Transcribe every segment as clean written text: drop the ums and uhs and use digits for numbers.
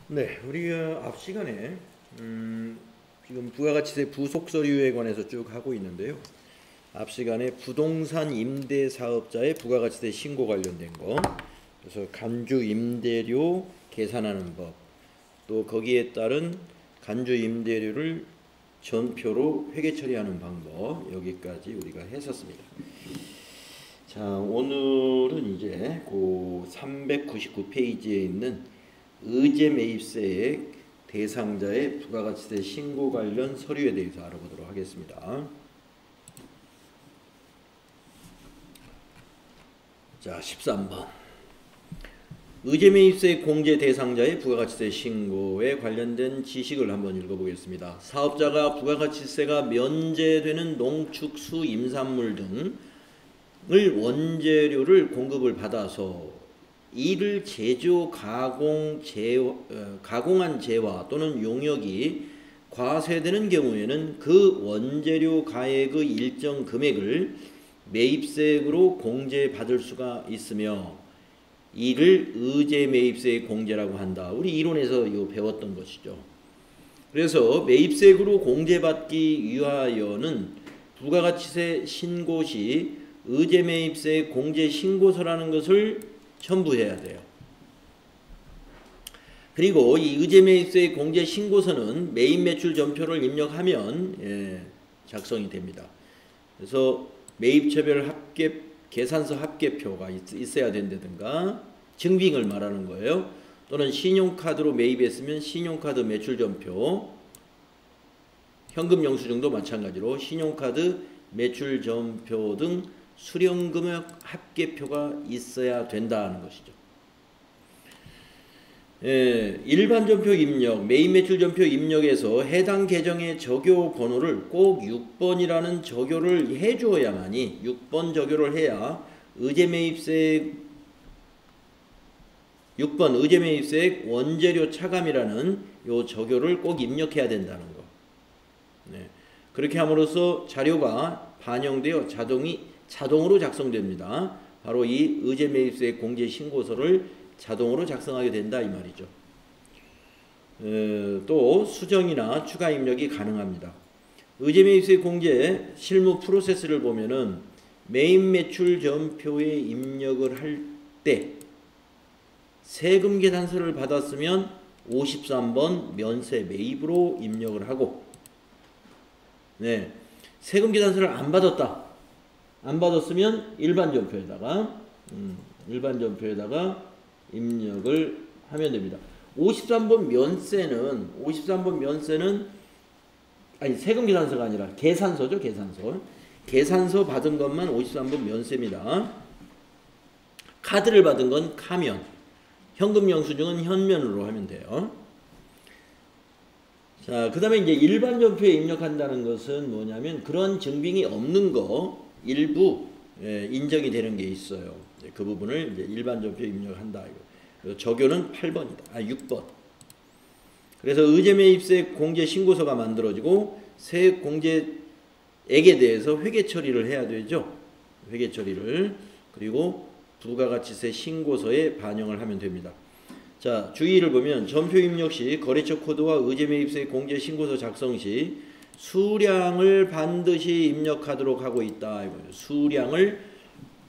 네, 우리가 앞 시간에 지금 부가가치세 부속 서류에 관해서 쭉 하고 있는데요. 앞 시간에 부동산 임대 사업자의 부가가치세 신고 관련된 거, 그래서 간주 임대료 계산하는 법, 또 거기에 따른 간주 임대료를 전표로 회계 처리하는 방법, 여기까지 우리가 했었습니다. 자, 오늘은 이제 그 399페이지에 있는 의제 매입세액 대상자의 부가가치세 신고 관련 서류에 대해서 알아보도록 하겠습니다. 자, 13번. 의제 매입세액 공제 대상자의 부가가치세 신고에 관련된 지식을 한번 읽어보겠습니다. 사업자가 부가가치세가 면제되는 농축수 임산물 등을 원재료를 공급을 받아서 이를 제조, 가공한 재화 또는 용역이 과세되는 경우에는 그 원재료 가액의 일정 금액을 매입세액으로 공제받을 수가 있으며 이를 의제 매입세액 공제라고 한다. 우리 이론에서 이거 배웠던 것이죠. 그래서 매입세액으로 공제받기 위하여는 부가가치세 신고 시 의제 매입세액 공제 신고서라는 것을 첨부해야 돼요. 그리고 이 의제 매입세액 공제 신고서는 매입 매출 전표를 입력하면 작성이 됩니다. 그래서 매입처별 합계 계산서 합계표가 있어야 된다든가 증빙을 말하는 거예요. 또는 신용카드로 매입했으면 신용카드 매출 전표, 현금 영수증도 마찬가지로 신용카드 매출 전표 등 수령금액 합계표가 있어야 된다는 것이죠. 일반 전표 입력, 매입 매출 전표 입력에서 해당 계정의 적요 번호를 꼭 6번이라는 적요를 해주어야만이 6번 적요를 해야 의제 매입세액 6번 의제 매입세액 원재료 차감이라는 요 적요를 꼭 입력해야 된다는 거. 네. 그렇게 함으로써 자료가 반영되어 자동으로 작성됩니다. 바로 이 의제 매입세액 공제 신고서를 자동으로 작성하게 된다 이 말이죠. 또 수정이나 추가 입력이 가능합니다. 의제 매입세액 공제 실무 프로세스를 보면은 매입 매출 전표에 입력을 할 때 세금 계산서를 받았으면 53번 면세 매입으로 입력을 하고, 네, 세금 계산서를 안 받았으면 일반 전표에다가 입력을 하면 됩니다. 53번 면세는 아니 세금 계산서가 아니라 계산서죠. 계산서 받은 것만 53번 면세입니다. 카드를 받은 건 카면, 현금 영수증은 현면으로 하면 돼요. 자, 그 다음에 이제 일반 전표에 입력한다는 것은 뭐냐면 그런 증빙이 없는 거 일부 인정이 되는 게 있어요. 그 부분을 이제 일반 전표에 입력한다. 적요는 8번이다. 6번. 그래서 의제 매입세액 공제 신고서가 만들어지고 세액 공제액에 대해서 회계 처리를 해야 되죠. 회계 처리를. 그리고 부가가치세 신고서에 반영을 하면 됩니다. 자, 주의를 보면 전표 입력 시 거래처 코드와 의제 매입세액 공제 신고서 작성 시 수량을 반드시 입력하도록 하고 있다. 수량을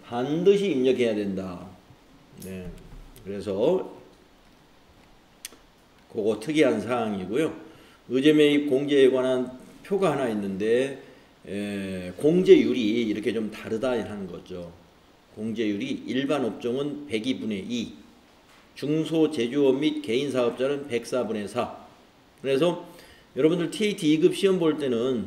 반드시 입력해야 된다. 네. 그래서 그거 특이한 사항이고요. 의제 매입 공제에 관한 표가 하나 있는데 공제율이 이렇게 좀 다르다 하는 거죠. 공제율이 일반 업종은 102분의 2, 중소제조업 및 개인사업자는 104분의 4. 그래서 여러분들 TAT 2급 시험 볼 때는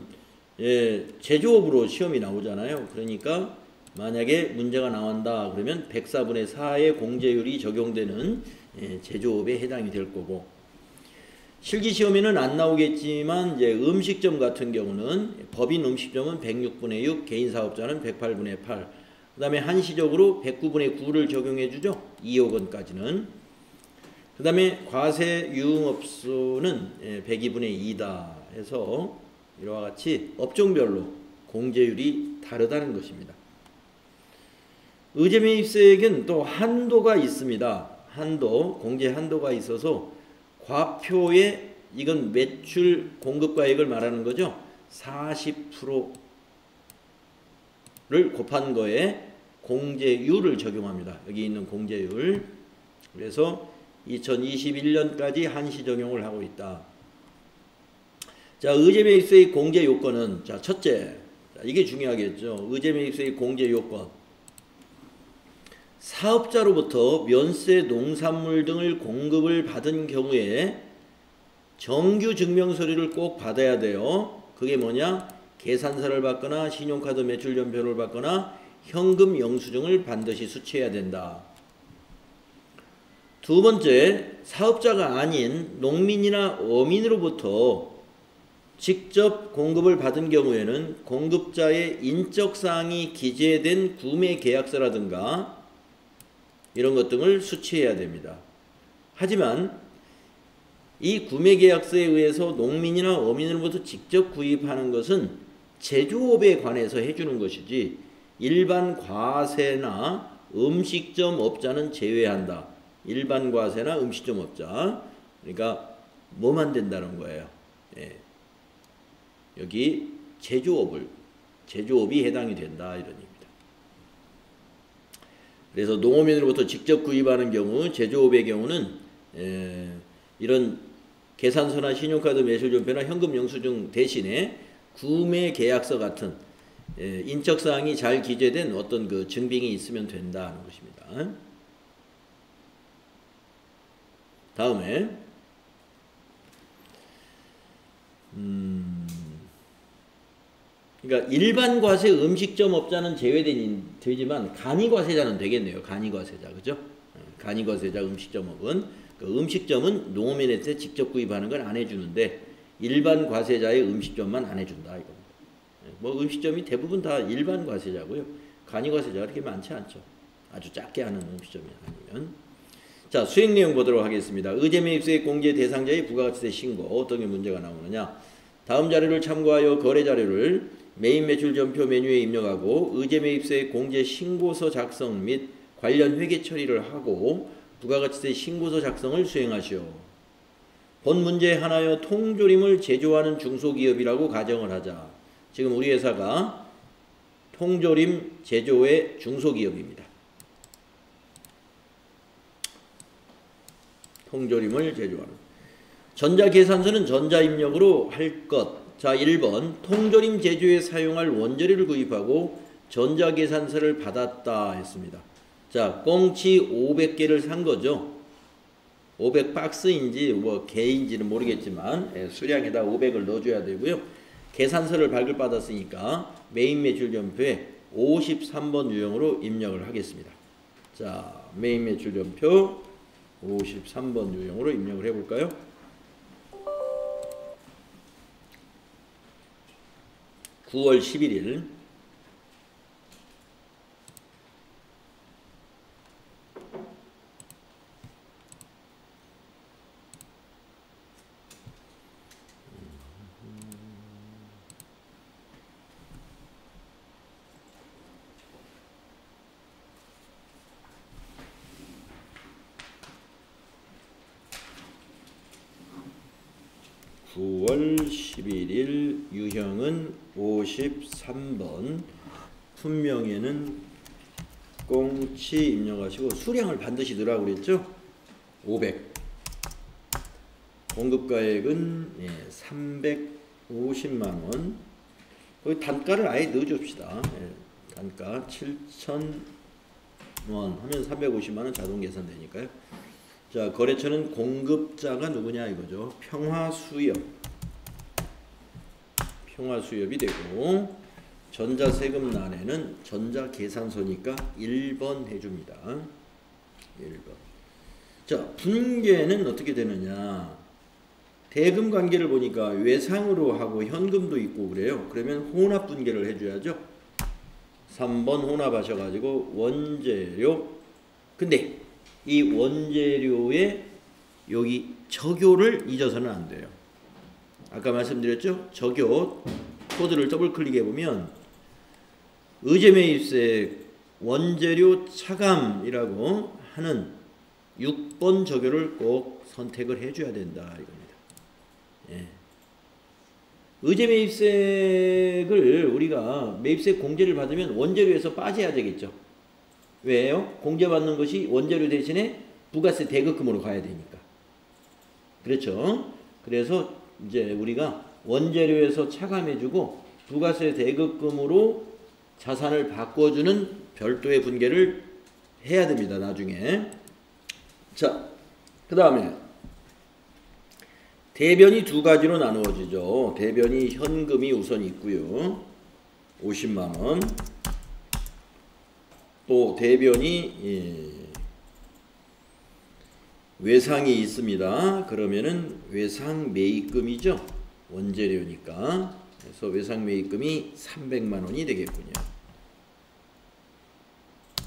제조업으로 시험이 나오잖아요. 그러니까 만약에 문제가 나온다 그러면 104분의 4의 공제율이 적용되는 제조업에 해당이 될 거고, 실기시험에는 안 나오겠지만 이제 음식점 같은 경우는 법인 음식점은 106분의 6, 개인사업자는 108분의 8, 그 다음에 한시적으로 109분의 9를 적용해 주죠. 2억 원까지는. 그 다음에 과세 유흥업소는 102분의 2다 해서 이와 같이 업종별로 공제율이 다르다는 것입니다. 의제 매입세액은 또 한도가 있습니다. 공제 한도가 있어서 과표의 이건 매출 공급가액을 말하는 거죠. 40%를 곱한 거에 공제율을 적용합니다. 여기 있는 공제율. 그래서 2021년까지 한시 적용을 하고 있다. 자, 의제매입수의 공제 요건은, 자, 첫째, 자, 이게 중요하겠죠. 의제매입수의 공제 요건. 사업자로부터 면세, 농산물 등을 공급을 받은 경우에 정규 증명서류를 꼭 받아야 돼요. 그게 뭐냐? 계산서를 받거나 신용카드 매출전표를 받거나 현금 영수증을 반드시 수취해야 된다. 두 번째, 사업자가 아닌 농민이나 어민으로부터 직접 공급을 받은 경우에는 공급자의 인적사항이 기재된 구매계약서라든가 이런 것 등을 수취해야 됩니다. 하지만 이 구매계약서에 의해서 농민이나 어민으로부터 직접 구입하는 것은 제조업에 관해서 해주는 것이지 일반 과세나 음식점 업자는 제외한다. 일반 과세나 음식점 업자. 그러니까 뭐만 된다는 거예요. 예. 여기 제조업이 해당이 된다 이런 얘기입니다. 그래서 농업인으로부터 직접 구입하는 경우, 제조업의 경우는 이런 계산서나 신용카드 매출전표나 현금 영수증 대신에 구매 계약서 같은 인적사항이 잘 기재된 어떤 그 증빙이 있으면 된다는 것입니다. 다음에 그러니까 일반 과세 음식점 업자는 되지만 간이과세자는 되겠네요. 간이과세자, 그죠? 간이과세자 음식점업은 그 음식점은 농업인한테 직접 구입하는 걸 안 해주는데 일반 과세자의 음식점만 안 해준다 이겁니다. 뭐 음식점이 대부분 다 일반 과세자고요. 간이과세자가 그렇게 많지 않죠. 아주 작게 하는 음식점이 아니면. 자, 수행 내용 보도록 하겠습니다. 의제매입수액 공제 대상자의 부가가치세 신고 어떤 게 문제가 나오느냐. 다음 자료를 참고하여 거래 자료를 메인 매출 전표 메뉴에 입력하고 의제매입수액 공제 신고서 작성 및 관련 회계 처리를 하고 부가가치세 신고서 작성을 수행하시오. 본 문제에 한하여 통조림을 제조하는 중소기업이라고 가정을 하자. 지금 우리 회사가 통조림 제조의 중소기업입니다. 통조림을 제조하는. 전자계산서는 전자입력으로 할 것. 자, 1번 통조림 제조에 사용할 원재료를 구입하고 전자계산서를 받았다 했습니다. 자, 꽁치 500개를 산 거죠. 500박스인지 뭐 개인지는 모르겠지만 수량에다 500을 넣어줘야 되고요. 계산서를 발급받았으니까 메인 매출전표에 53번 유형으로 입력을 하겠습니다. 자, 메인 매출전표 53번 유형으로 입력을 해볼까요? (9월 11일) 9월 11일 유형은 53번 품명에는 꽁치 입력하시고 수량을 반드시 넣으라고 그랬죠? 500 공급가액은 350만원 거기 단가를 아예 넣어줍시다. 단가 7,000원 하면 350만원 자동 계산되니까요. 자, 거래처는 공급자가 누구냐 이거죠. 평화수협이 되고 전자세금란에는 전자계산서니까 1번 해줍니다. 1번. 자, 분계는 어떻게 되느냐. 대금관계를 보니까 외상으로 하고 현금도 있고 그래요. 그러면 혼합분계를 해줘야죠. 3번 혼합하셔가지고 원재료. 근데 이 원재료에 여기 적요를 잊어서는 안 돼요. 아까 말씀드렸죠? 적요 코드를 더블 클릭해 보면 의제매입세 원재료 차감이라고 하는 6번 저교를 꼭 선택을 해줘야 된다 이겁니다. 예. 의제 매입세를 우리가 매입세 공제를 받으면 원재료에서 빠져야 되겠죠. 왜요? 공제받는 것이 원재료 대신에 부가세 대급금으로 가야 되니까. 그렇죠? 그래서 이제 우리가 원재료에서 차감해주고 부가세 대급금으로 자산을 바꿔주는 별도의 분계를 해야 됩니다. 나중에. 자, 그 다음에 대변이 두 가지로 나누어지죠. 대변이 현금이 우선 있고요. 50만원. 또 대변이 외상이 있습니다. 그러면은 외상 매입금이죠. 원재료니까. 그래서 외상 매입금이 300만원이 되겠군요.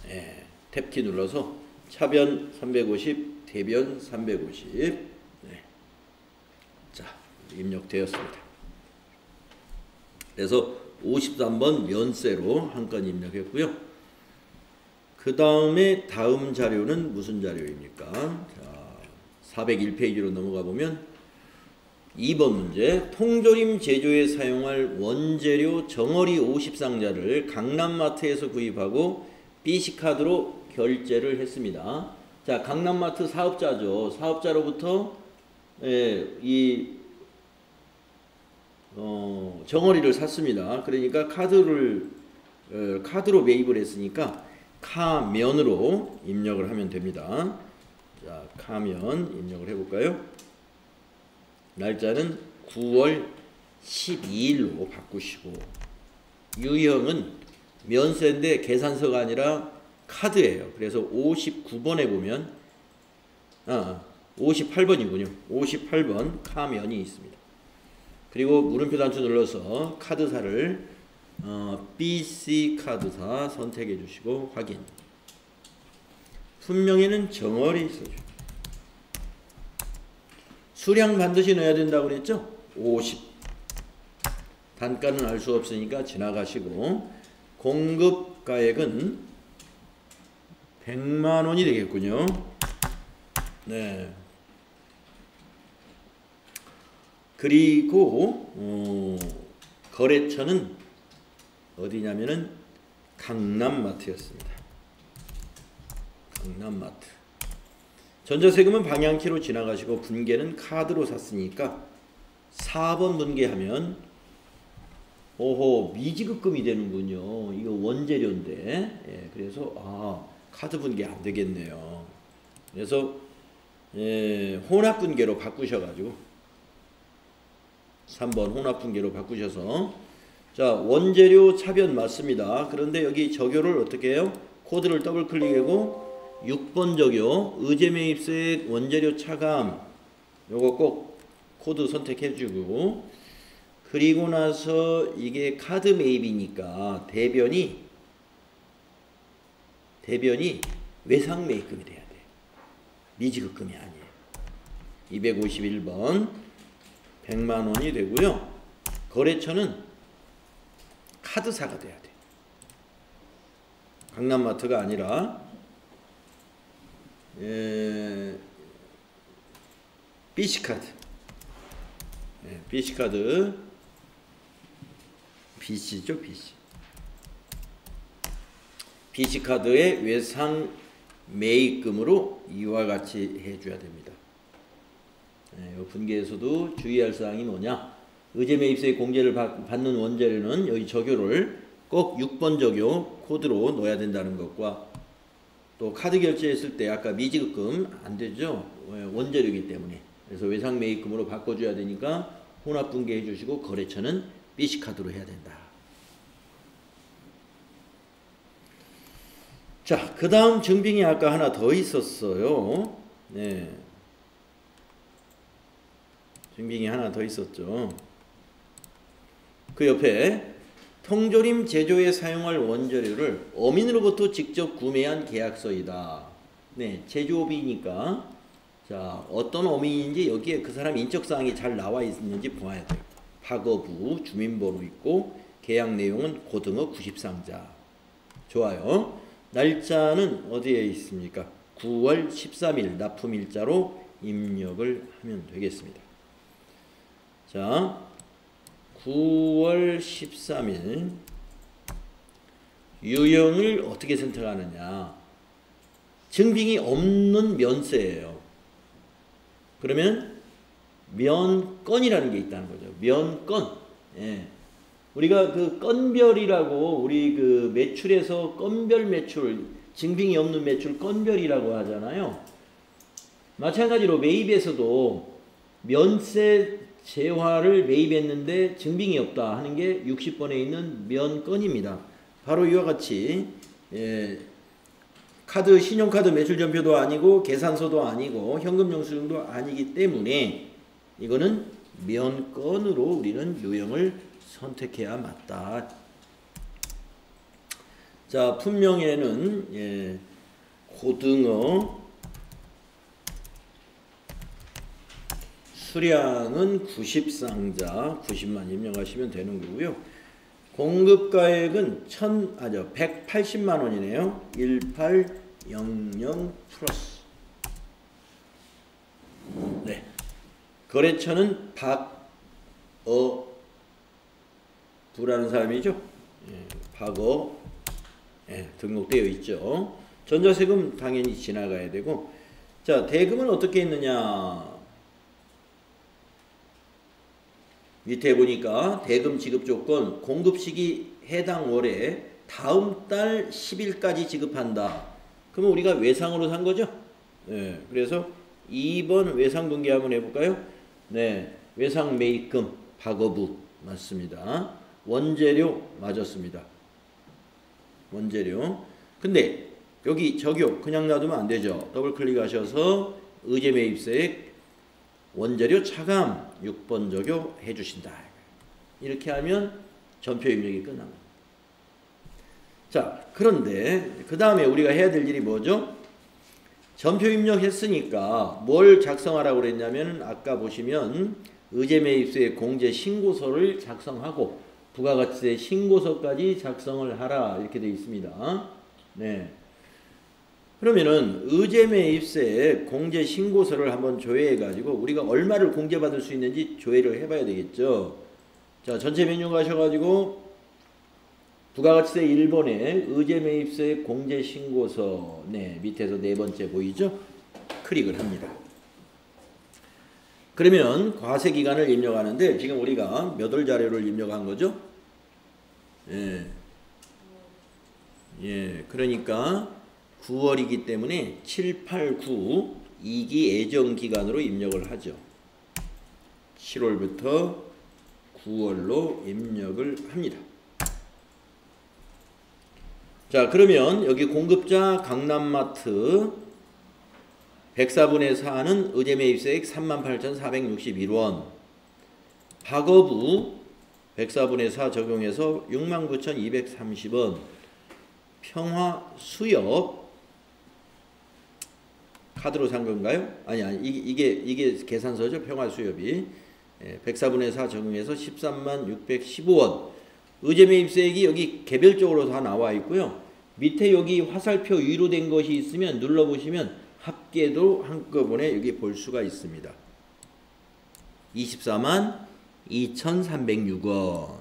예, 탭키 눌러서 차변 350, 대변 350. 네. 자, 입력되었습니다. 그래서 53번 면세로 한 건 입력했고요. 그 다음에 다음 자료는 무슨 자료입니까? 자, 401페이지로 넘어가 보면 2번 문제. 통조림 제조에 사용할 원재료 정어리 50상자를 강남마트에서 구입하고 BC카드로 결제를 했습니다. 자, 강남마트 사업자죠. 사업자로부터 정어리를 샀습니다. 그러니까 카드로 매입을 했으니까 카면으로 입력을 하면 됩니다. 자, 카면 입력을 해볼까요? 날짜는 9월 12일로 바꾸시고, 유형은 면세인데 계산서가 아니라 카드예요. 그래서 59번에 보면 58번이군요. 58번 카면이 있습니다. 그리고 물음표 단추 눌러서 카드사를 BC카드사 선택해 주시고 확인. 분명히는 정어리 있어요. 수량 반드시 넣어야 된다고 그랬죠? 50. 단가는 알 수 없으니까 지나가시고, 공급가액은 100만원이 되겠군요. 네. 그리고 거래처는 어디냐면은 강남마트였습니다. 강남마트. 전자세금은 방향키로 지나가시고 분계는 카드로 샀으니까 4번 분계하면 오호, 미지급금이 되는군요. 이거 원재료인데. 예, 그래서 카드 분계 안 되겠네요. 그래서 혼합 분계로 바꾸셔가지고 3번 혼합 분계로 바꾸셔서, 자, 원재료 차변 맞습니다. 그런데 여기 적용을 어떻게 해요? 코드를 더블 클릭하고 6번 적용, 의제 매입세 원재료 차감, 요거 꼭 코드 선택해주고, 그리고 나서 이게 카드 매입이니까 대변이 외상 매입금이 돼야 돼. 미지급금이 아니에요. 251번 100만원이 되고요. 거래처는 카드사가 돼야 돼. 강남마트가 아니라 BC카드. BC카드. BC죠, BC. BC카드의 외상 매입금으로 이와 같이 해줘야 됩니다. 분계에서도 주의할 사항이 뭐냐? 의제 매입세 공제를 받는 원재료는 여기 적용을 꼭 6번 적용 코드로 넣어야 된다는 것과, 또 카드 결제했을 때 아까 미지급금 안 되죠? 원재료이기 때문에. 그래서 외상 매입금으로 바꿔줘야 되니까 혼합 분계해 주시고, 거래처는 BC카드로 해야 된다. 자, 그 다음 증빙이 아까 하나 더 있었어요. 네. 증빙이 하나 더 있었죠. 그 옆에 통조림 제조에 사용할 원재료를 어민으로부터 직접 구매한 계약서이다. 네, 제조업이니까 자, 어떤 어민인지 여기에 그 사람 인적사항이 잘 나와 있는지 봐야 돼요. 파거부, 주민번호 있고, 계약 내용은 고등어 90상자. 좋아요. 날짜는 어디에 있습니까? 9월 13일 납품일자로 입력을 하면 되겠습니다. 자, 9월 13일 유형을 어떻게 선택하느냐. 증빙이 없는 면세예요. 그러면 면건이라는 게 있다는 거죠. 면건. 예. 우리가 그 건별이라고 우리 그 매출에서 건별 매출, 증빙이 없는 매출 건별이라고 하잖아요. 마찬가지로 매입에서도 면세 재화를 매입했는데 증빙이 없다 하는 게 60번에 있는 면건입니다. 바로 이와 같이 카드, 신용카드 매출전표도 아니고 계산서도 아니고 현금영수증도 아니기 때문에 이거는 면건으로 우리는 유형을 선택해야 맞다. 자, 품명에는 고등어, 수량은 90상자 90만 입력하시면 되는 거고요. 공급가액은 180만 원이네요. 1800 플러스. 네. 거래처는 박어부라는 사람이죠. 박어 등록되어 있죠. 전자세금 당연히 지나가야 되고. 자, 대금은 어떻게 했느냐. 밑에 보니까 대금 지급 조건 공급 시기 해당 월에 다음 달 10일까지 지급한다. 그러면 우리가 외상으로 산 거죠? 네. 그래서 2번 외상 분기 한번 해볼까요? 네. 외상 매입금 박어부 맞습니다. 원재료 맞았습니다. 원재료. 근데 여기 적용 그냥 놔두면 안 되죠. 더블 클릭하셔서 의제 매입세액 원재료 차감 6번 적용해 주신다. 이렇게 하면 전표 입력이 끝납니다. 자, 그런데 그 다음에 우리가 해야 될 일이 뭐죠? 전표 입력했으니까 뭘 작성하라고 그랬냐면 아까 보시면 의제 매입세 공제 신고서를 작성하고 부가가치세 신고서까지 작성을 하라 이렇게 되어 있습니다. 네. 그러면은 의제 매입세 공제 신고서를 한번 조회해 가지고 우리가 얼마를 공제받을 수 있는지 조회를 해봐야 되겠죠. 자, 전체 메뉴 가셔가지고 부가가치세 1번에 의제 매입세 공제 신고서 네 밑에서 네 번째 보이죠? 클릭을 합니다. 그러면 과세 기간을 입력하는데 지금 우리가 몇 월 자료를 입력한 거죠? 그러니까 9월이기 때문에 7, 8, 9 2기 예정 기간으로 입력을 하죠. 7월부터 9월로 입력을 합니다. 자, 그러면 여기 공급자 강남마트 104분의 4는 의제 매입세액 38,461원. 박어부 104분의 4 적용해서 69,230원. 평화 수협 카드로 산 건가요? 아니 이게 계산서죠. 평화 수협이 104분의 4 적용해서 136,615원. 의제 매입세액이 여기 개별적으로 다 나와 있고요. 밑에 여기 화살표 위로 된 것이 있으면 눌러보시면 합계도 한꺼번에 여기 볼 수가 있습니다. 242,306원.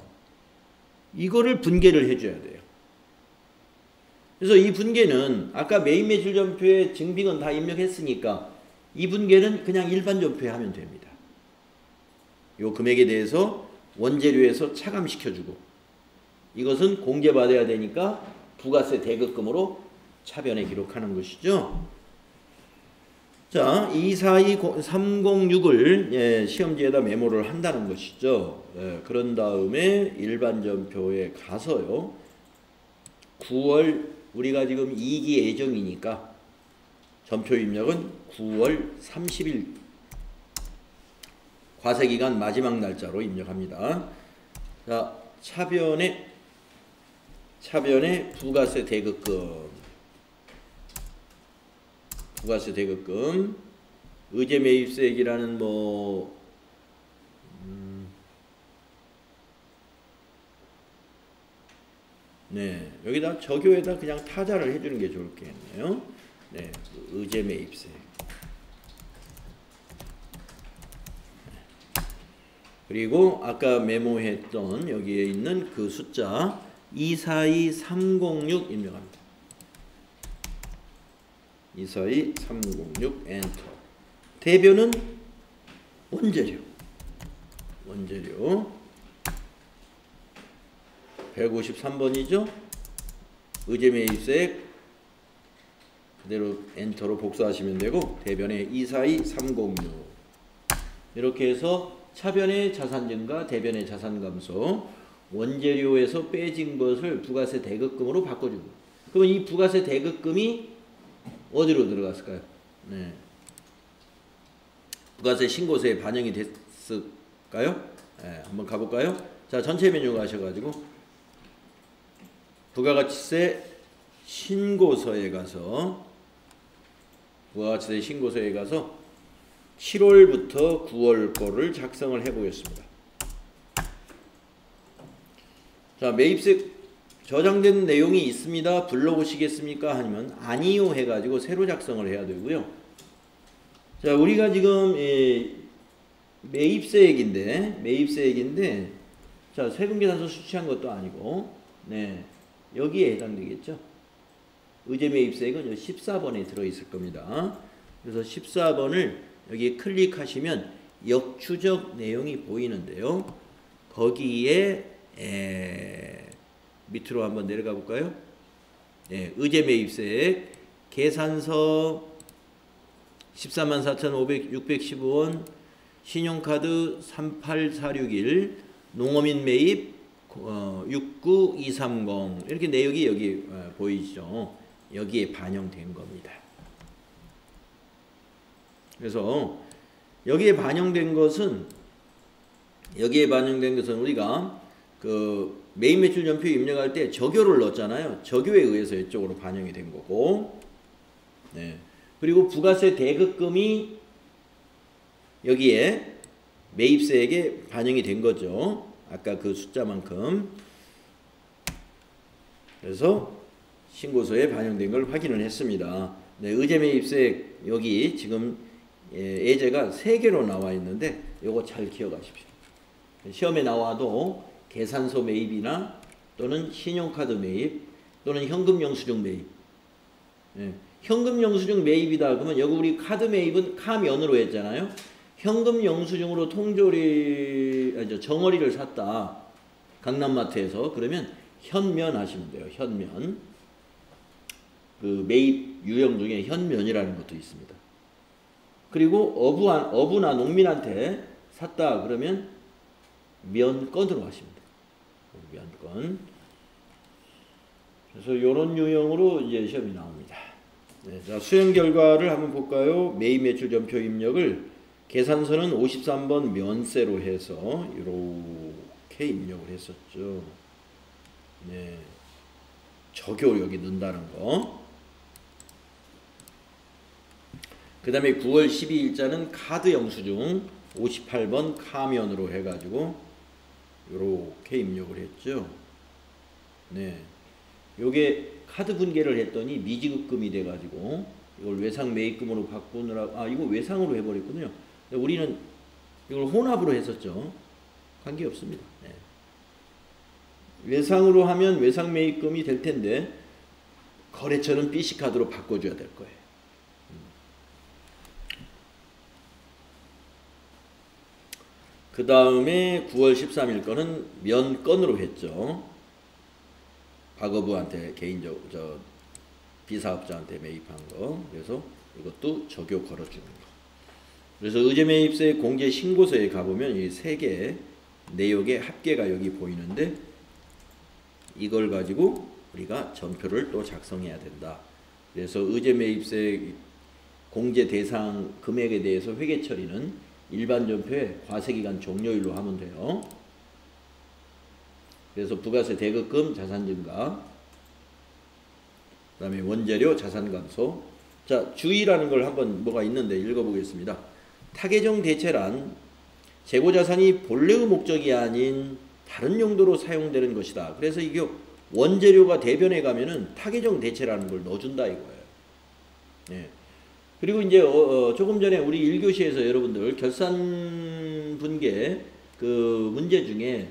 이거를 분계를 해줘야 돼요. 그래서 이 분계는 아까 매입 매출 전표에 증빙은 다 입력했으니까 이 분계는 그냥 일반 전표에 하면 됩니다. 요 금액에 대해서 원재료에서 차감시켜주고 이것은 공제받아야 되니까 부가세 대급금으로 차변에 기록하는 것이죠. 자, 242306을 시험지에다 메모를 한다는 것이죠. 그런 다음에 일반 전표에 가서요. 9월 우리가 지금 2기 예정이니까 전표 입력은 9월 30일 과세기간 마지막 날짜로 입력합니다. 자, 차변에 부가세 대급금 의제 매입세액이라는 여기다 적용에다 그냥 타자를 해주는 게 좋겠네요. 네, 의제 매입세. 그리고 아까 메모했던 여기에 있는 그 숫자 242306 입력합니다. 242306 엔터. 대변은 원재료. 원재료 153번이죠. 의제매입세 그대로 엔터로 복사하시면 되고 대변에 242306 이렇게 해서 차변의 자산 증가, 대변의 자산 감소, 원재료에서 빼진 것을 부가세 대급금으로 바꿔줍니다. 그러면 이 부가세 대급금이 어디로 들어갔을까요? 네. 부가세 신고서에 반영이 됐을까요? 네, 한번 가볼까요? 자, 전체 메뉴 가셔가지고 부가가치세 신고서에 가서 7월부터 9월 거를 작성을 해보겠습니다. 자, 매입세 저장된 내용이 있습니다. 불러보시겠습니까? 아니면 아니요 해가지고 새로 작성을 해야 되고요. 자, 우리가 지금 매입세액인데 자, 세금계산서 수취한 것도 아니고 네, 여기에 해당되겠죠. 의제매입세액은 14번에 들어있을 겁니다. 그래서 14번을 여기에 클릭하시면 역추적 내용이 보이는데요. 거기에 밑으로 한번 내려가 볼까요? 네, 의제매입세액 계산서 144,615원, 신용카드 38461, 농어민 매입 69230 이렇게 내역이 여기 보이죠. 여기에 반영된 겁니다. 그래서 여기에 반영된 것은 우리가 그 매입 매출 전표 입력할 때 적요를 넣었잖아요. 적요에 의해서 이쪽으로 반영이 된 거고, 네. 그리고 부가세 대급금이 여기에 매입세액에 반영이 된 거죠. 아까 그 숫자만큼. 그래서 신고서에 반영된 걸 확인을 했습니다. 네, 의제매입세액 여기 지금 예제가 3개로 나와 있는데 요거 잘 기억하십시오. 시험에 나와도 계산서 매입이나 또는 신용카드 매입 또는 현금영수증 매입. 네, 현금영수증 매입이다 그러면 여기 우리 카드 매입은 카면으로 했잖아요. 현금영수증으로 정어리를 샀다. 강남마트에서. 그러면 현면 하시면 돼요. 현면. 그 매입 유형 중에 현면이라는 것도 있습니다. 그리고 어부나 농민한테 샀다 그러면 면건으로 하시면 돼요. 면건. 그래서 이런 유형으로 이제 시험이 나옵니다. 네, 자, 수행 결과를 한번 볼까요? 매입 매출 전표 입력을 계산서는 53번 면세로 해서 이렇게 입력을 했었죠. 네, 적요 여기 넣는다는 거. 그 다음에 9월 12일자는 카드 영수증 58번 카면으로 해가지고 이렇게 입력을 했죠. 네, 요게 카드 분괴를 했더니 미지급금이 돼가지고 이걸 외상 매입금으로 바꾸느라 이거 외상으로 해버렸거든요. 우리는 이걸 혼합으로 했었죠. 관계없습니다. 네. 외상으로 하면 외상 매입금이 될 텐데 거래처는 BC카드로 바꿔줘야 될 거예요. 그 다음에 9월 13일 거는 면건으로 했죠. 과거부한테 비사업자한테 매입한 거. 그래서 이것도 적요 걸어주는 거. 그래서 의제매입세 공제 신고서에 가보면 이 3개 내역의 합계가 여기 보이는데 이걸 가지고 우리가 전표를 또 작성해야 된다. 그래서 의제매입세 공제 대상 금액에 대해서 회계 처리는 일반 전표에 과세기간 종료일로 하면 돼요. 그래서 부가세 대급금 자산 증가, 그 다음에 원재료 자산 감소. 자, 주의라는 걸 한번 뭐가 있는데 읽어보겠습니다. 타계정 대체란 재고자산이 본래의 목적이 아닌 다른 용도로 사용되는 것이다. 그래서 이게 원재료가 대변에 가면은 타계정 대체라는 걸 넣어준다 이거예요. 네. 그리고 이제 조금 전에 우리 1교시에서 여러분들 결산 분계 그 문제 중에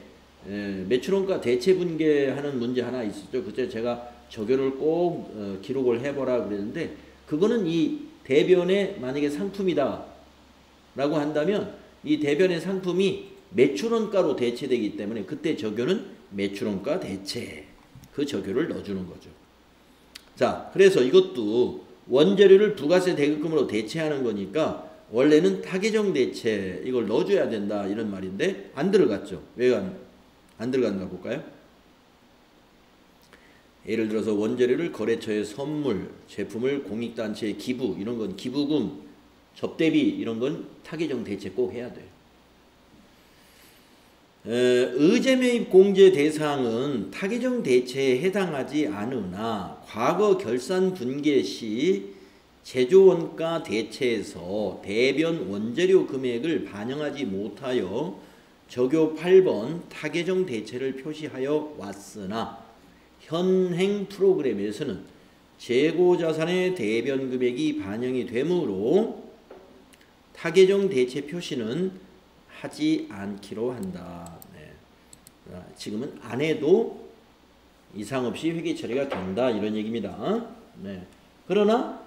매출원가 대체 분계하는 문제 하나 있었죠. 그때 제가 저교를 꼭 기록을 해보라 그랬는데, 그거는 이 대변의 만약에 상품이다 라고 한다면 이 대변의 상품이 매출원가로 대체되기 때문에 그때 저교는 매출원가 대체, 그 저교를 넣어주는 거죠. 자, 그래서 이것도 원재료를 부가세 대급금으로 대체하는 거니까 원래는 타계정 대체 이걸 넣어줘야 된다 이런 말인데 안 들어갔죠. 왜 안 들어갔나 볼까요? 예를 들어서 원재료를 거래처에 선물, 제품을 공익단체에 기부, 이런 건 기부금, 접대비 이런 건 타계정 대체 꼭 해야 돼요. 의제매입 공제 대상은 타계정 대체에 해당하지 않으나 과거 결산 분계 시 제조원가 대체에서 대변 원재료 금액을 반영하지 못하여 저교 8번 타계정 대체를 표시하여 왔으나 현행 프로그램에서는 재고자산의 대변 금액이 반영이 되므로 타계정 대체 표시는 하지 않기로 한다. 네. 지금은 안 해도 이상 없이 회계 처리가 된다 이런 얘기입니다. 네. 그러나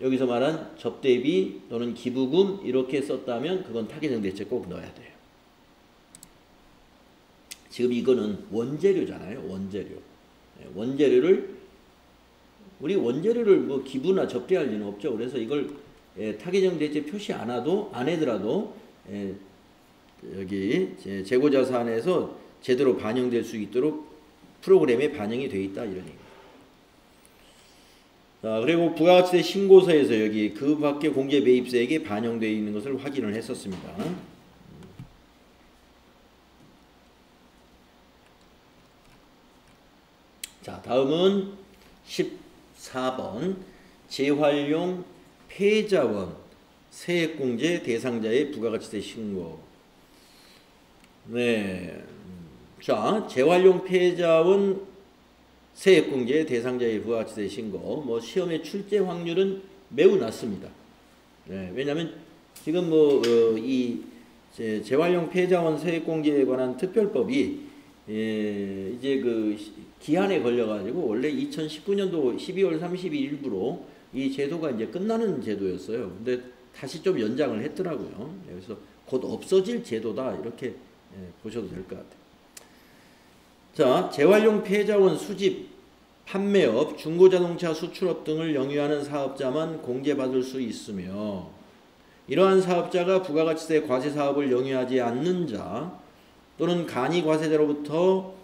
여기서 말한 접대비 또는 기부금 이렇게 썼다면 그건 타계정 대체 꼭 넣어야 돼요. 지금 이거는 원재료잖아요. 원재료. 네. 우리 원재료를 뭐 기부나 접대할 리는 없죠. 그래서 이걸 타계정 대체 표시 안 해더라도 여기 재고자산에서 제대로 반영될 수 있도록 프로그램에 반영이 되어 있다 이런 얘기입니다. 자, 그리고 부가가치세 신고서에서 여기 그 밖에 공제 매입세액에 반영되어 있는 것을 확인을 했었습니다. 자, 다음은 14번 재활용 폐자원 세액공제 대상자의 부가가치세 신고. 네. 자, 재활용 폐자원 세액공제 대상자의 부가가치세 신고. 뭐 시험의 출제 확률은 매우 낮습니다. 네, 왜냐하면 지금 이 재활용 폐자원 세액공제에 관한 특별법이 이제 그 기한에 걸려가지고 원래 2019년도 12월 30일 일부로 이 제도가 이제 끝나는 제도였어요. 근데 다시 좀 연장을 했더라고요. 그래서 곧 없어질 제도다 이렇게 보셔도 될 것 같아요. 자, 재활용 폐자원 수집, 판매업, 중고자동차 수출업 등을 영위하는 사업자만 공제받을 수 있으며 이러한 사업자가 부가가치세 과세사업을 영위하지 않는 자 또는 간이과세자로부터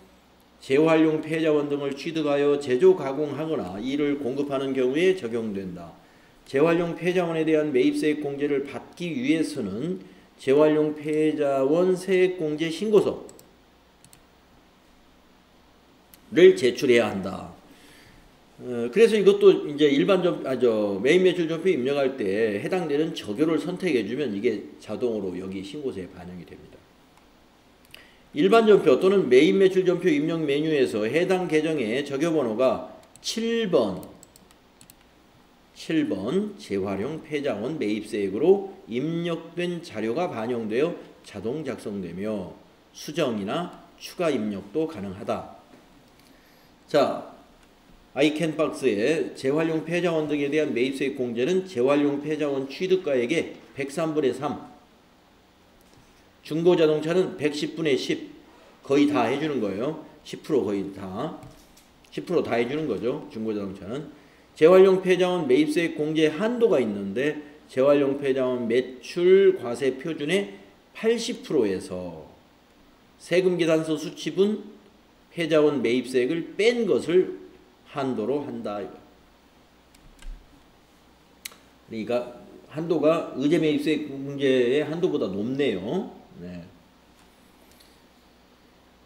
재활용 폐자원 등을 취득하여 제조 가공하거나 이를 공급하는 경우에 적용된다. 재활용 폐자원에 대한 매입세액 공제를 받기 위해서는 재활용 폐자원 세액공제 신고서를 제출해야 한다. 그래서 이것도 이제 매입 매출 전표 입력할 때 해당되는 저교를 선택해주면 이게 자동으로 여기 신고서에 반영이 됩니다. 일반 전표 또는 매입 매출 전표 입력 메뉴에서 해당 계정의 저교번호가 7번 재활용 폐자원 매입세액으로 입력된 자료가 반영되어 자동 작성되며 수정이나 추가 입력도 가능하다. 자, 아이캔박스에 재활용 폐자원 등에 대한 매입세액 공제는 재활용 폐자원 취득가액의 103분의 3, 중고자동차는 110분의 10 거의 다 해주는 거예요. 10% 거의 다 10% 다 해주는 거죠. 중고자동차는. 재활용 폐자원 매입세액 공제 한도가 있는데 재활용 폐자원 매출 과세 표준의 80%에서 세금계산서 수치분 폐자원 매입세액을 뺀 것을 한도로 한다. 그러니까 한도가 의제매입세액 공제의 한도보다 높네요. 네.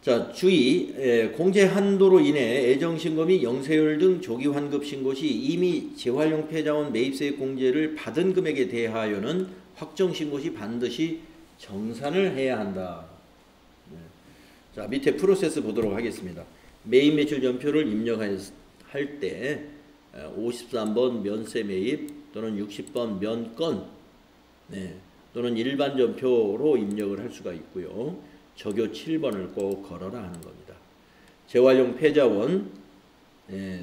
자, 주의, 공제 한도로 인해 애정신고 및 영세율 등 조기환급 신고 시 이미 재활용 폐자원 매입세액 공제를 받은 금액에 대하여는 확정신고 시 반드시 정산을 해야 한다. 네. 자, 밑에 프로세스 보도록 하겠습니다. 매입 매출 전표를 입력할 때 53번 면세 매입 또는 60번 면건 또는 일반 전표로 입력을 할 수가 있고요. 적요 7번을 꼭 걸어라 하는 겁니다. 재활용 패자원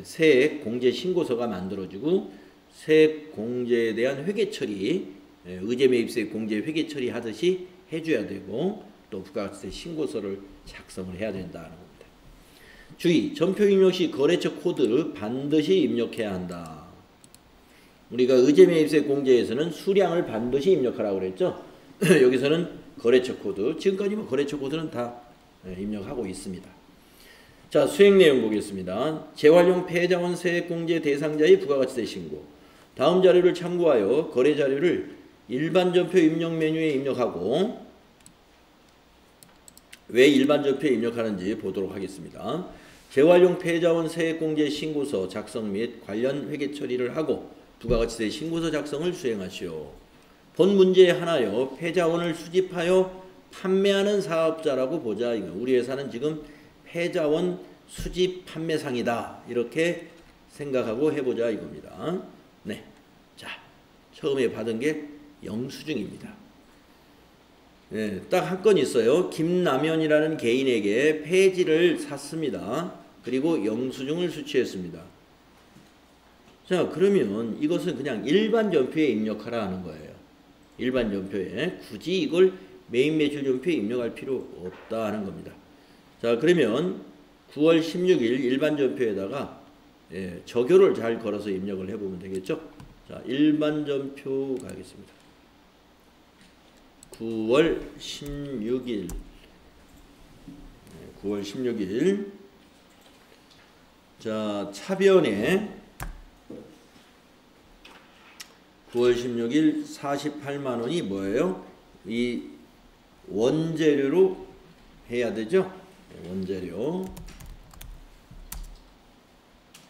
세액 공제 신고서가 만들어지고 세액 공제에 대한 회계 처리 의제 매입세 공제 회계 처리 하듯이 해줘야 되고 또 부가가치세 신고서를 작성을 해야 된다는 겁니다. 주의! 전표 입력 시 거래처 코드 반드시 입력해야 한다. 우리가 의제 매입세 공제에서는 수량을 반드시 입력하라고 그랬죠. 여기서는 거래처 코드, 지금까지 뭐 거래처 코드는 다 입력하고 있습니다. 자, 수행 내용 보겠습니다. 재활용 폐자원 세액 공제 대상자의 부가가치세 신고. 다음 자료를 참고하여 거래 자료를 일반 전표 입력 메뉴에 입력하고 왜 일반 전표에 입력하는지 보도록 하겠습니다. 재활용 폐자원 세액 공제 신고서 작성 및 관련 회계 처리를 하고 부가가치세 신고서 작성을 수행하시오. 본 문제에 하나여 폐자원을 수집하여 판매하는 사업자라고 보자. 우리 회사는 지금 폐자원 수집 판매상이다. 이렇게 생각하고 해보자 이겁니다. 네, 자, 처음에 받은 게 영수증입니다. 네, 딱 한 건 있어요. 김남현이라는 개인에게 폐지를 샀습니다. 그리고 영수증을 수취했습니다. 자, 그러면 이것은 그냥 일반 전표에 입력하라 하는 거예요. 일반 전표에 굳이 이걸 매입 매출 전표에 입력할 필요 없다 하는 겁니다. 자, 그러면 9월 16일 일반 전표에다가 적요를 잘 걸어서 입력을 해보면 되겠죠. 자, 일반 전표 가겠습니다. 9월 16일 9월 16일 자, 차변에 9월 16일 48만원이 뭐예요? 이 원재료로 해야 되죠? 원재료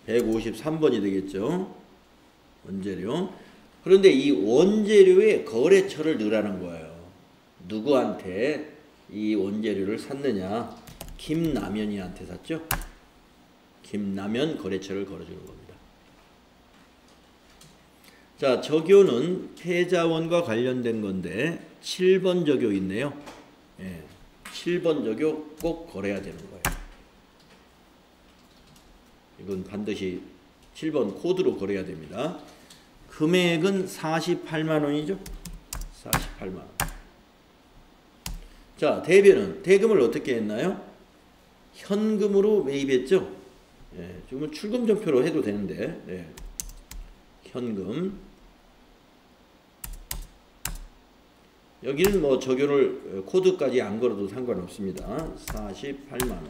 153번이 되겠죠? 원재료. 그런데 이 원재료에 거래처를 넣으라는 거예요. 누구한테 이 원재료를 샀느냐? 김남현이한테 샀죠? 김남현 거래처를 걸어주는 겁니다. 자, 적요는 폐자원과 관련된 건데 7번 적요 있네요. 7번 적요 꼭 걸어야 되는 거예요. 이건 반드시 7번 코드로 걸어야 됩니다. 금액은 48만원이죠. 48만원. 자, 대변은 대금을 어떻게 했나요? 현금으로 매입했죠. 지금은 출금 전표로 해도 되는데 현금. 여기는 뭐 적요를 코드까지 안 걸어도 상관없습니다. 48만원.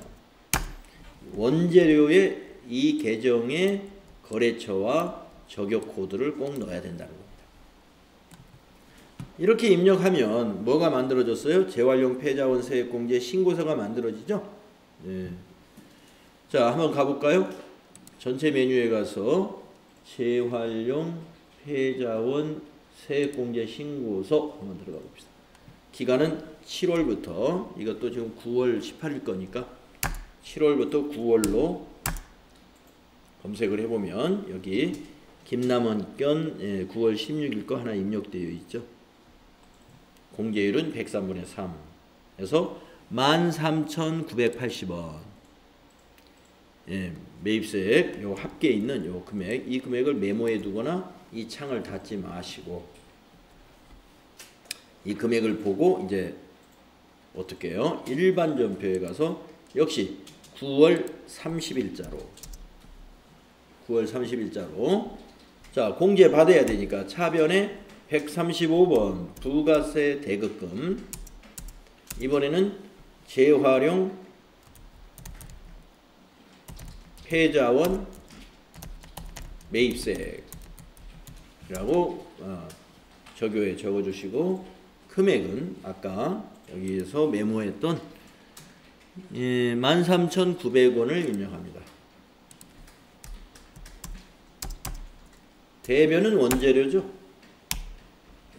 원재료의 이 계정의 거래처와 적요 코드를 꼭 넣어야 된다는 겁니다. 이렇게 입력하면 뭐가 만들어졌어요? 재활용 폐자원 세액공제 신고서가 만들어지죠? 자, 한번 가볼까요? 전체 메뉴에 가서 재활용 폐자원 세액공제 신고서 한번 들어가 봅시다. 기간은 7월부터, 이것도 지금 9월 18일 거니까 7월부터 9월로 검색을 해보면 여기 김남원 건 9월 16일 거 하나 입력되어 있죠. 공제율은 103분의 3 에서 13,980원. 매입세액 요 합계에 있는 요 금액, 이 금액을 메모해 두거나 이 창을 닫지 마시고 이 금액을 보고 이제 어떻게 해요? 일반 전표에 가서 역시 9월 30일자로 자, 공제 받아야 되니까 차변에 135번 부가세 대급금, 이번에는 재활용 폐자원 매입세액이라고 적요에 적어주시고 금액은 아까 여기에서 메모했던 13,900원을 입력합니다. 대변은 원재료죠.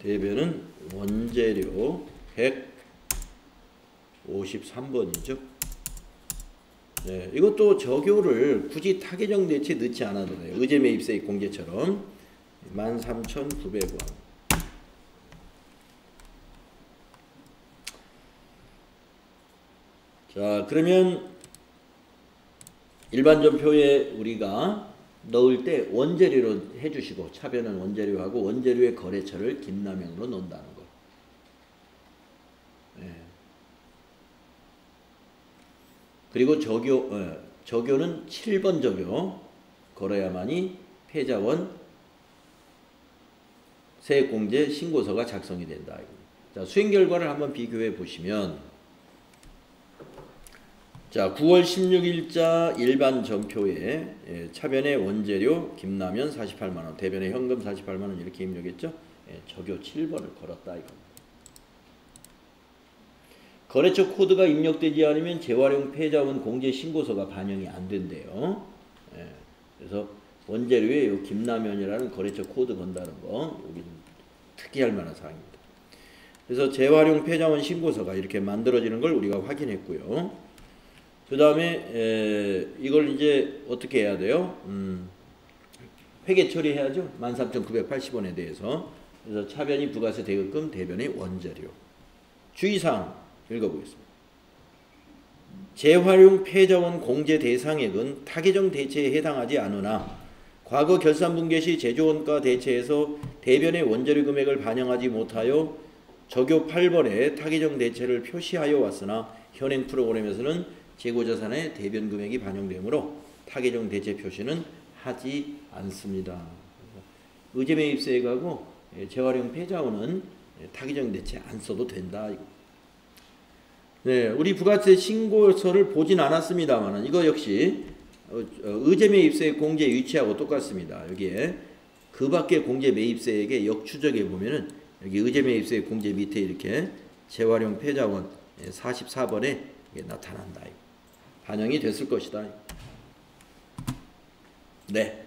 대변은 원재료 153번이죠. 네, 이것도 적요를 굳이 타계정 대체 넣지 않아도 돼요. 의제매입세액 공제처럼 13,900원. 자, 그러면 일반 전표에 우리가 넣을 때 원재료로 해주시고, 차변은 원재료하고 원재료의 거래처를 김남영으로 넣는다는 거. 네. 그리고 적요는 7번 적요 걸어야만이 패자원 세액공제 신고서가 작성이 된다. 자, 수행 결과를 한번 비교해 보시면, 자, 9월 16일자 일반 전표에 차변의 원재료 김라면 48만원, 대변의 현금 48만원 이렇게 입력했죠. 적요 7번을 걸었다 이겁니다. 거래처 코드가 입력되지 않으면 재활용 패자원 공제 신고서가 반영이 안 된대요. 그래서 원재료에 요 김라면이라는 거래처 코드 건다는 거, 여기 특이할 만한 사항입니다. 그래서 재활용 패자원 신고서가 이렇게 만들어지는 걸 우리가 확인했고요. 그 다음에 이걸 이제 어떻게 해야 돼요? 회계 처리해야죠. 13,980원에 대해서. 그래서 차변이 부가세 대금금, 대변의 원재료. 주의사항 읽어보겠습니다. 재활용 패자원 공제 대상액은 타계정 대체에 해당하지 않으나 과거 결산분계 시 제조원가 대체에서 대변의 원재료 금액을 반영하지 못하여 적요 8번에 타계정 대체를 표시하여 왔으나 현행 프로그램에서는 재고자산의 대변 금액이 반영되므로 타계정 대체 표시는 하지 않습니다. 의제매입세액하고 재활용 패자원은 타계정 대체 안 써도 된다. 네, 우리 부가세 신고서를 보진 않았습니다만 이거 역시 의제매입세액 공제 위치하고 똑같습니다. 여기에 그 밖의 공제매입세액의 역추적에 보면은 여기 의제매입세액 공제 밑에 이렇게 재활용 패자원 44번에 나타난다. 반영이 됐을 것이다. 네.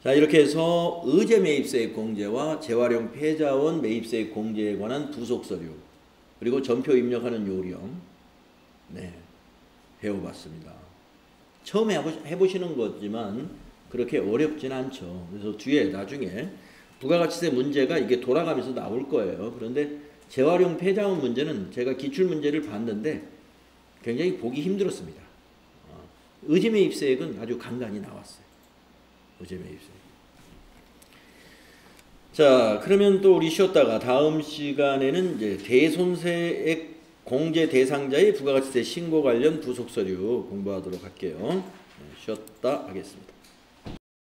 자, 이렇게 해서 의제매입세액 공제와 재활용 패자원 매입세액 공제에 관한 부속서류, 그리고 전표 입력하는 요령, 네, 배워봤습니다. 처음에 해보시는 거지만 그렇게 어렵진 않죠. 그래서 뒤에 나중에 부가가치세 문제가 이게 돌아가면서 나올 거예요. 그런데 재활용 패자원 문제는 제가 기출문제를 봤는데 굉장히 보기 힘들었습니다. 의제매입세액은 아주 간간히 나왔어요. 의제매입세액. 자, 그러면 또 우리 쉬었다가 다음 시간에는 이제 대손세액 공제 대상자의 부가가치세 신고 관련 부속서류 공부하도록 할게요. 쉬었다 하겠습니다.